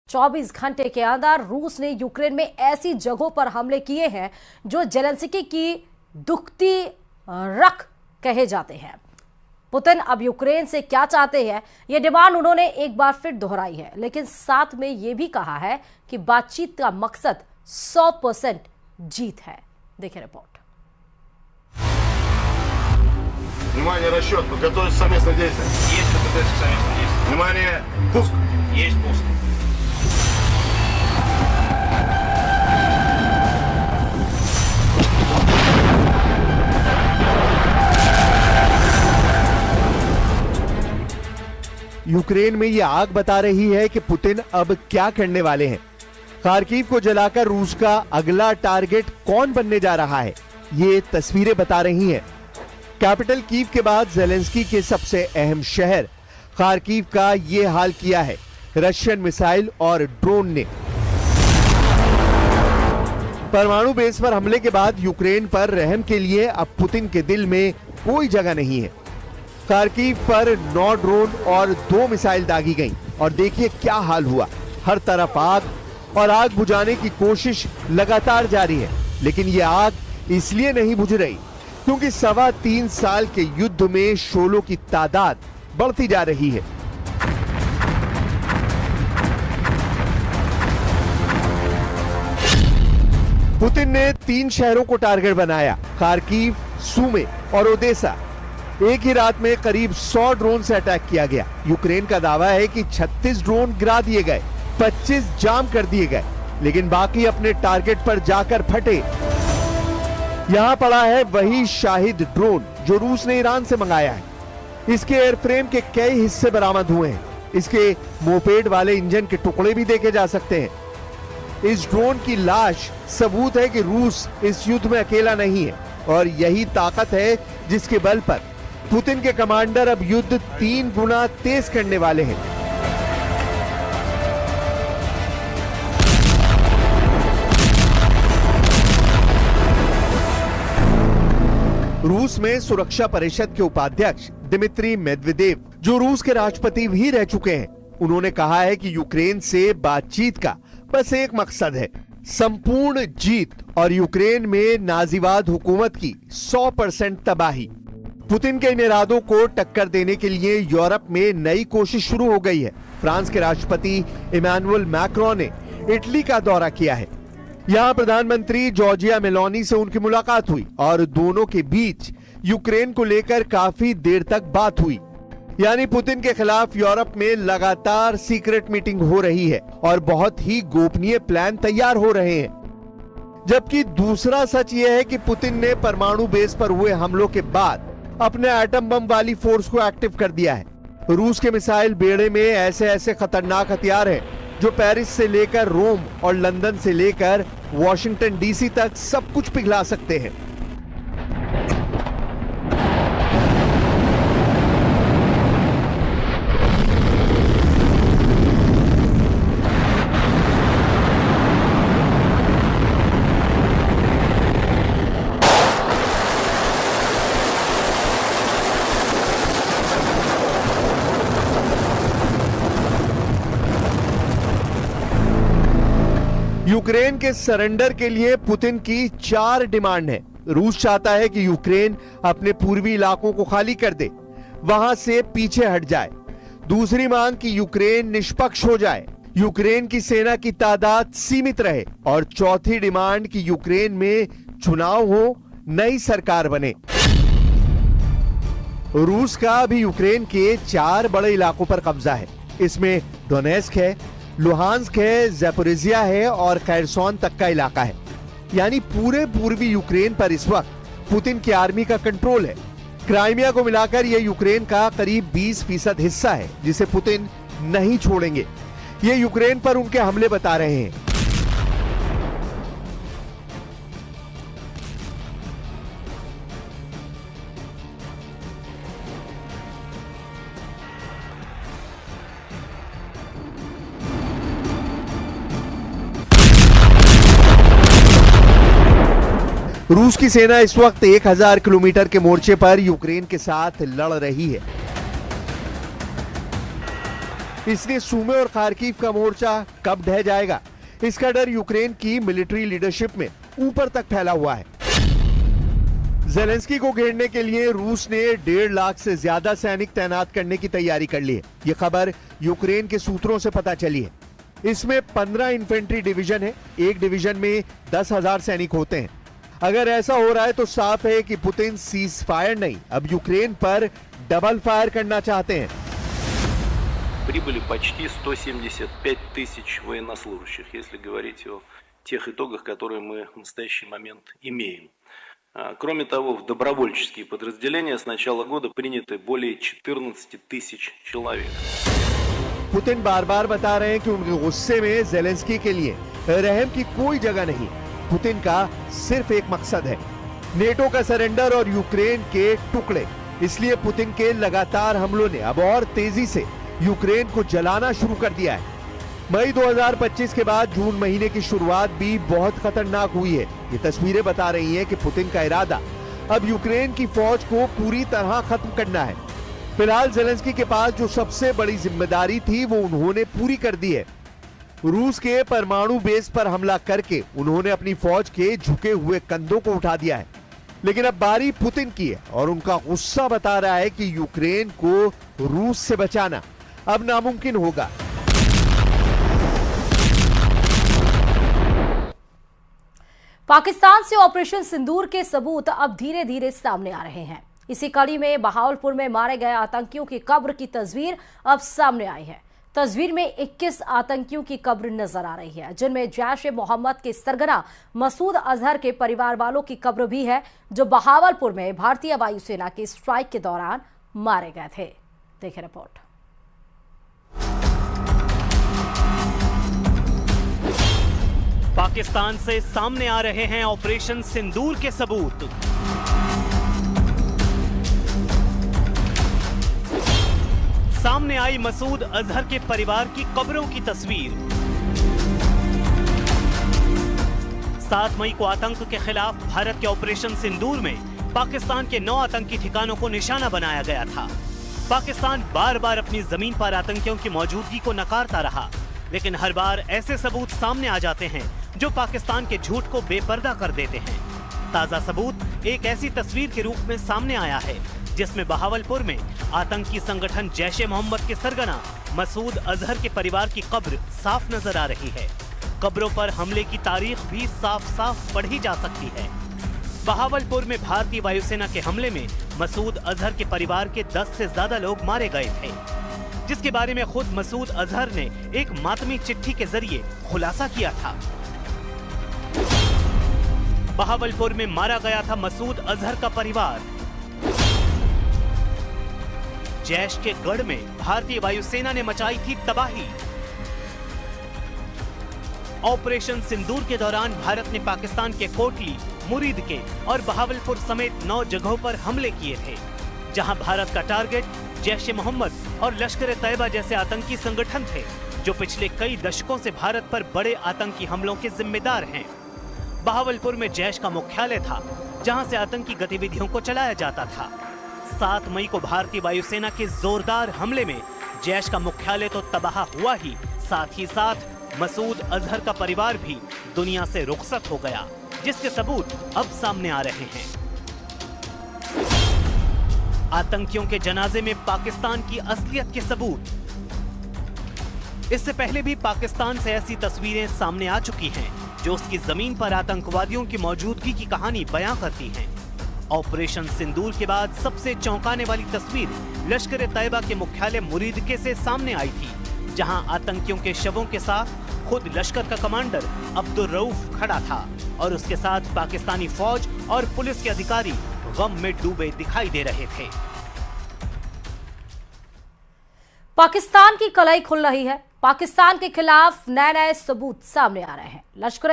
24 घंटे के अंदर रूस ने यूक्रेन में ऐसी जगहों पर हमले किए हैं जो जेलेंस्की की दुखती रख कहे जाते हैं। पुतिन अब यूक्रेन से क्या चाहते हैं, यह डिमांड उन्होंने एक बार फिर दोहराई है, लेकिन साथ में यह भी कहा है कि बातचीत का मकसद 100% जीत है। देखिए रिपोर्ट। Внимание, расчет, подготовиться к совместным действиям. Есть подготовиться к совместным действиям. Внимание, пуск. Есть пуск. यूक्रेन में ये आग बता रही है कि पुतिन अब क्या करने वाले हैं। खार्किव को जलाकर रूस का अगला टारगेट कौन बनने जा रहा है, ये तस्वीरें बता रही हैं। कैपिटल कीव के बाद जेलेंस्की के सबसे अहम शहर खार्किव का ये हाल किया है रशियन मिसाइल और ड्रोन ने। परमाणु बेस पर हमले के बाद यूक्रेन पर रहम के लिए अब पुतिन के दिल में कोई जगह नहीं है। खार्किव पर 9 ड्रोन और 2 मिसाइल दागी गईं और देखिए क्या हाल हुआ। हर तरफ आग और आग बुझाने की कोशिश लगातार जारी है, लेकिन ये आग इसलिए नहीं बुझ रही क्योंकि 3.25 साल के युद्ध में शोलों की तादाद बढ़ती जा रही है। पुतिन ने 3 शहरों को टारगेट बनाया, खार्किव, सुमी और ओदेसा। एक ही रात में करीब 100 ड्रोन से अटैक किया गया। यूक्रेन का दावा है कि 36 ड्रोन गिरा दिए गए, 25 जाम कर दिए गए, लेकिन बाकी अपने टारगेट पर जाकर फटे। यहां पड़ा है वही शाहिद ड्रोन जो रूस ने ईरान से मंगाया है। इसके एयरफ्रेम के कई हिस्से बरामद हुए हैं। इसके मोपेड वाले इंजन के टुकड़े भी देखे जा सकते हैं। इस ड्रोन की लाश सबूत है कि रूस इस युद्ध में अकेला नहीं है, और यही ताकत है जिसके बल पर पुतिन के कमांडर अब युद्ध 3 गुना तेज करने वाले हैं। रूस में सुरक्षा परिषद के उपाध्यक्ष दिमित्री मेदवेदेव, जो रूस के राष्ट्रपति भी रह चुके हैं, उन्होंने कहा है कि यूक्रेन से बातचीत का बस एक मकसद है, संपूर्ण जीत और यूक्रेन में नाजीवाद हुकूमत की 100% तबाही। पुतिन के इन इरादों को टक्कर देने के लिए यूरोप में नई कोशिश शुरू हो गई है। फ्रांस के राष्ट्रपति इमैनुअल मैक्रोन ने इटली का दौरा किया है। यहां प्रधानमंत्री जॉर्जिया मेलोनी से उनकी मुलाकात हुई और दोनों के बीच यूक्रेन को लेकर काफी देर तक बात हुई। यानी पुतिन के खिलाफ यूरोप में लगातार सीक्रेट मीटिंग हो रही है और बहुत ही गोपनीय प्लान तैयार हो रहे हैं। जबकि दूसरा सच यह है कि पुतिन ने परमाणु बेस पर हुए हमलों के बाद अपने एटम बम वाली फोर्स को एक्टिव कर दिया है। रूस के मिसाइल बेड़े में ऐसे ऐसे खतरनाक हथियार हैं जो पेरिस से लेकर रोम और लंदन से लेकर वॉशिंगटन डीसी तक सब कुछ पिघला सकते हैं। यूक्रेन के सरेंडर के लिए पुतिन की 4 डिमांड है। रूस चाहता है कि यूक्रेन अपने पूर्वी इलाकों को खाली कर दे, वहां से पीछे हट जाए। दूसरी मांग कि यूक्रेन निष्पक्ष हो जाए, यूक्रेन की सेना की तादाद सीमित रहे, और चौथी डिमांड कि यूक्रेन में चुनाव हो, नई सरकार बने। रूस का अभी यूक्रेन के 4 बड़े इलाकों पर कब्जा है। इसमें डोनेस्क है, लुहांस्क है, ज़ैपोरिज़िया है और खैरसोन तक का इलाका है। यानी पूरे पूर्वी यूक्रेन पर इस वक्त पुतिन की आर्मी का कंट्रोल है। क्राइमिया को मिलाकर यह यूक्रेन का करीब 20% हिस्सा है जिसे पुतिन नहीं छोड़ेंगे। ये यूक्रेन पर उनके हमले बता रहे हैं। रूस की सेना इस वक्त 1000 किलोमीटर के मोर्चे पर यूक्रेन के साथ लड़ रही है। इसलिए सूमे और खार्किव का मोर्चा कब ढह जाएगा, इसका डर यूक्रेन की मिलिट्री लीडरशिप में ऊपर तक फैला हुआ है। जेलेंस्की को घेरने के लिए रूस ने 1.5 लाख से ज्यादा सैनिक तैनात करने की तैयारी कर ली है। ये खबर यूक्रेन के सूत्रों से पता चली है। इसमें 15 इन्फेंट्री डिवीजन है, एक डिवीजन में 10,000 सैनिक होते हैं। अगर ऐसा हो रहा है तो साफ है कि पुतिन सीज फायर नहीं, अब यूक्रेन पर डबल फायर करना चाहते हैं। Прибыли почти 175 тысяч военнослужащих, если говорить о тех итогах, которые мы в настоящий момент имеем. Кроме того, в добровольческие подразделения с начала года приняты более 14 тысяч человек. पुतिन बार बार बता रहे हैं कि उनके गुस्से में जेलेंस्की के लिए रहम की कोई जगह नहीं। पुतिन का सिर्फ एक मकसद है, नेटो का सरेंडर और यूक्रेन के टुकड़े। इसलिए पुतिन के लगातार हमलों ने अब और तेजी से यूक्रेन को जलाना शुरू कर दिया है। मई 2025 के बाद जून महीने की शुरुआत भी बहुत खतरनाक हुई है। ये तस्वीरें बता रही हैं कि पुतिन का इरादा अब यूक्रेन की फौज को पूरी तरह खत्म करना है। फिलहाल जेलेंस्की के पास जो सबसे बड़ी जिम्मेदारी थी वो उन्होंने पूरी कर दी है। रूस के परमाणु बेस पर हमला करके उन्होंने अपनी फौज के झुके हुए कंधों को उठा दिया है। लेकिन अब बारी पुतिन की है और उनका गुस्सा बता रहा है कि यूक्रेन को रूस से बचाना अब नामुमकिन होगा। पाकिस्तान से ऑपरेशन सिंदूर के सबूत अब धीरे धीरे सामने आ रहे हैं। इसी कड़ी में बहावलपुर में मारे गए आतंकियों की कब्र की तस्वीर अब सामने आई है। तस्वीर में 21 आतंकियों की कब्र नजर आ रही है, जिनमें जैश ए मोहम्मद के सरगना मसूद अजहर के परिवार वालों की कब्र भी है, जो बहावलपुर में भारतीय वायुसेना के स्ट्राइक के दौरान मारे गए थे। देखिए रिपोर्ट। पाकिस्तान से सामने आ रहे हैं ऑपरेशन सिंदूर के सबूत। सामने आई मसूद अजहर के परिवार की कब्रों की तस्वीर। 7 मई को आतंक के खिलाफ भारत के ऑपरेशन सिंदूर में पाकिस्तान के 9 आतंकी ठिकानों को निशाना बनाया गया था। पाकिस्तान बार बार अपनी जमीन पर आतंकियों की मौजूदगी को नकारता रहा, लेकिन हर बार ऐसे सबूत सामने आ जाते हैं जो पाकिस्तान के झूठ को बेपर्दा कर देते हैं। ताजा सबूत एक ऐसी तस्वीर के रूप में सामने आया है जिसमें बहावलपुर में आतंकी संगठन जैश ए मोहम्मद के सरगना मसूद अजहर के परिवार की कब्र साफ नजर आ रही है। कब्रों पर हमले की तारीख भी साफ साफ पढ़ी जा सकती है। बहावलपुर में भारतीय वायुसेना के हमले में मसूद अजहर के परिवार के 10 से ज्यादा लोग मारे गए थे, जिसके बारे में खुद मसूद अजहर ने एक मातमी चिट्ठी के जरिए खुलासा किया था। बहावलपुर में मारा गया था मसूद अजहर का परिवार। जैश के गढ़ में भारतीय वायुसेना ने मचाई थी तबाही। ऑपरेशन सिंदूर के दौरान भारत ने पाकिस्तान के कोटली, मुरीद के और बहावलपुर समेत 9 जगहों पर हमले किए थे, जहां भारत का टारगेट जैश ए मोहम्मद और लश्कर ए तैयबा जैसे आतंकी संगठन थे, जो पिछले कई दशकों से भारत पर बड़े आतंकी हमलों के जिम्मेदार हैं। बहावलपुर में जैश का मुख्यालय था, जहां से आतंकी गतिविधियों को चलाया जाता था। 7 मई को भारतीय वायुसेना के जोरदार हमले में जैश का मुख्यालय तो तबाह हुआ ही साथ मसूद अजहर का परिवार भी दुनिया से रुखसत हो गया, जिसके सबूत अब सामने आ रहे हैं। आतंकियों के जनाजे में पाकिस्तान की असलियत के सबूत। इससे पहले भी पाकिस्तान से ऐसी तस्वीरें सामने आ चुकी हैं जो उसकी जमीन पर आतंकवादियों की मौजूदगी की कहानी बयां करती हैं। ऑपरेशन सिंदूर के बाद सबसे चौंकाने वाली तस्वीर लश्कर ए तैयबा के मुख्यालय मुरीदके से सामने आई थी, जहां आतंकियों के शवों के साथ खुद लश्कर का कमांडर अब्दुल रऊफ खड़ा था और उसके साथ पाकिस्तानी फौज और पुलिस के अधिकारी गम में डूबे दिखाई दे रहे थे। पाकिस्तान की कलाई खुल रही है। पाकिस्तान के खिलाफ नए नए सबूत सामने आ रहे हैं। लश्कर